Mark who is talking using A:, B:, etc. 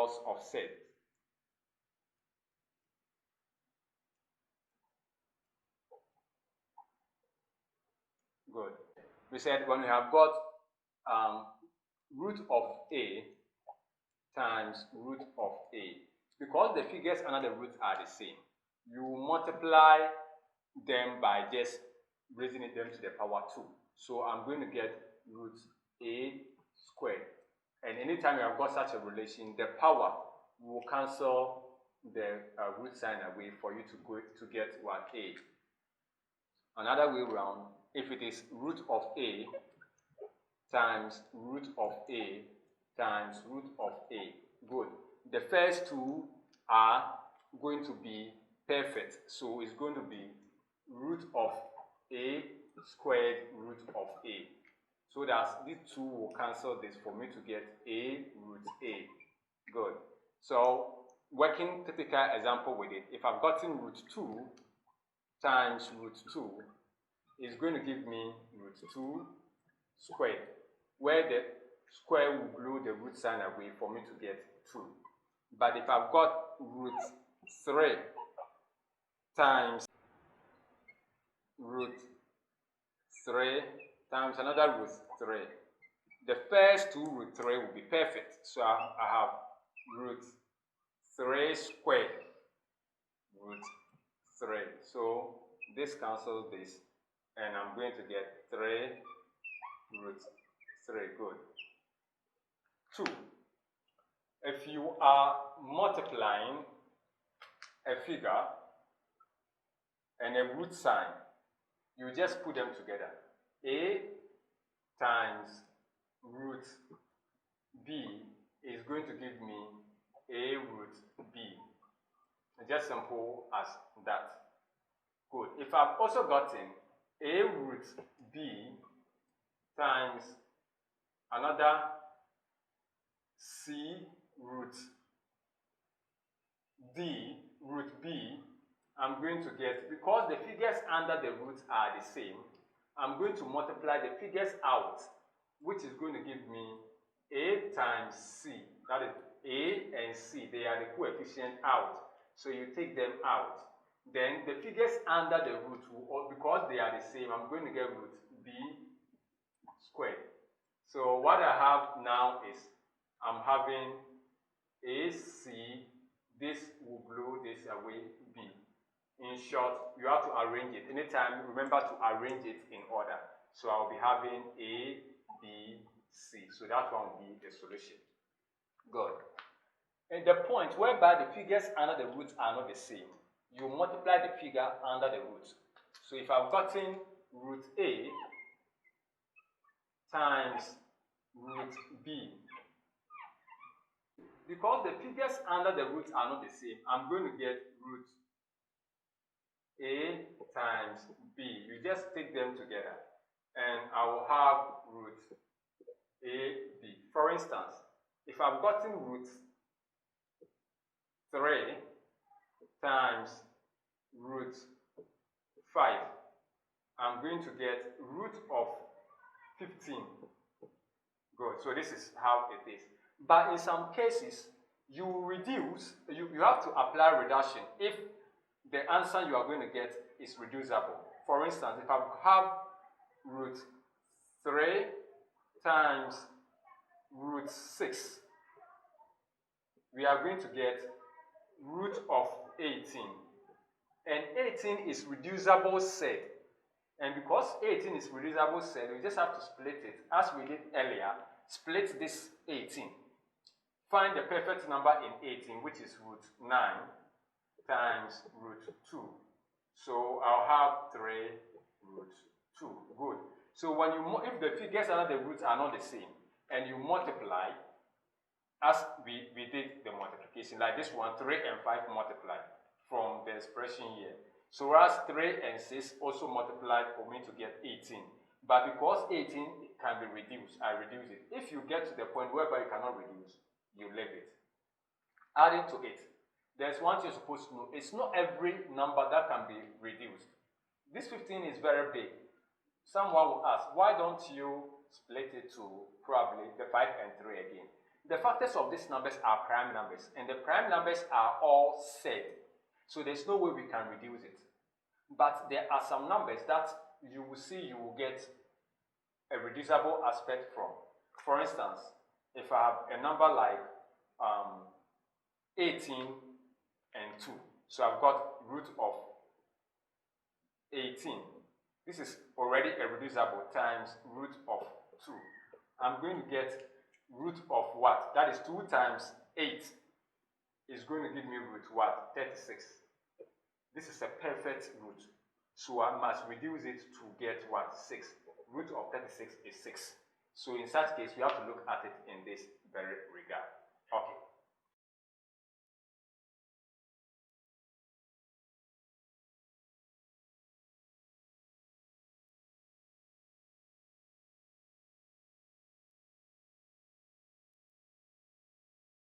A: laws of set. Good. We said when we have got root of a times root of a, because the figures under the root are the same, you multiply them by just raising them to the power 2. So I'm going to get root a squared. And anytime you have got such a relation, the power will cancel the root sign away for you to get what? A. Another way around, if it is root of a times root of a times root of a, good. The first two are going to be perfect, so it's going to be root of a squared root of a. So that these two will cancel this for me to get a root a. Good. So working typical example with it, if I've gotten root 2 times root 2, is going to give me root 2 squared, where the square will blow the root sign away for me to get 2. But if I've got root 3 times root 3 times another root 3, the first two root 3 will be perfect. So I have root 3 squared root 3. So this cancels this, and I'm going to get 3 root 3. Good. 2. If you are multiplying a figure and a root sign, you just put them together. A times root b is going to give me a root b. Just simple as that. Good. If I've also gotten a root b times another c root d root b, I'm going to get, because the figures under the root are the same, I'm going to multiply the figures out, which is going to give me a times c. That is a and c, they are the coefficient out. So you take them out. Then the figures under the root, will, because they are the same, I'm going to get root b squared. So what I have now is I'm having AC, this will blow this away, B. In short, you have to arrange it. Anytime, remember to arrange it in order. So I'll be having A, B, C. So that one will be the solution. Good. And the point whereby the figures under the root are not the same, you multiply the figure under the root. So if I've gotten root A times root B, because the figures under the root are not the same, I'm going to get root A times B. You just take them together and I will have root AB. For instance, if I've gotten root 3 times root 5, I'm going to get root of 15. Good. So this is how it is. But in some cases, you reduce, you have to apply reduction if the answer you are going to get is reducible. For instance, if I have root 3 times root 6, we are going to get root of 18. And 18 is reducible set. And because 18 is reducible set, we just have to split it. As we did earlier, split this 18. Find the perfect number in 18, which is root 9 times root 2. So I'll have 3 root 2. Good. So when you, if the figures under the roots are not the same, and you multiply, as we did the multiplication, like this one, 3 and 5 multiply from the expression here. So whereas 3 and 6 also multiplied for me to get 18. But because 18 can be reduced, I reduce it. If you get to the point whereby you cannot reduce, you leave it. Adding to it, there's one thing you're supposed to know. It's not every number that can be reduced. This 15 is very big. Someone will ask, why don't you split it to probably the 5 and 3 again? The factors of these numbers are prime numbers, and the prime numbers are all set, so there's no way we can reduce it. But there are some numbers that you will see you will get a reducible aspect from. For instance, if I have a number like 18 and 2, so I've got root of 18. This is already a reducible times root of 2. I'm going to get root of what? That is 2 times 8 is going to give me root what? 36. This is a perfect root. So I must reduce it to get what? 6. Root of 36 is 6. So in such case, we have to look at it in this very regard.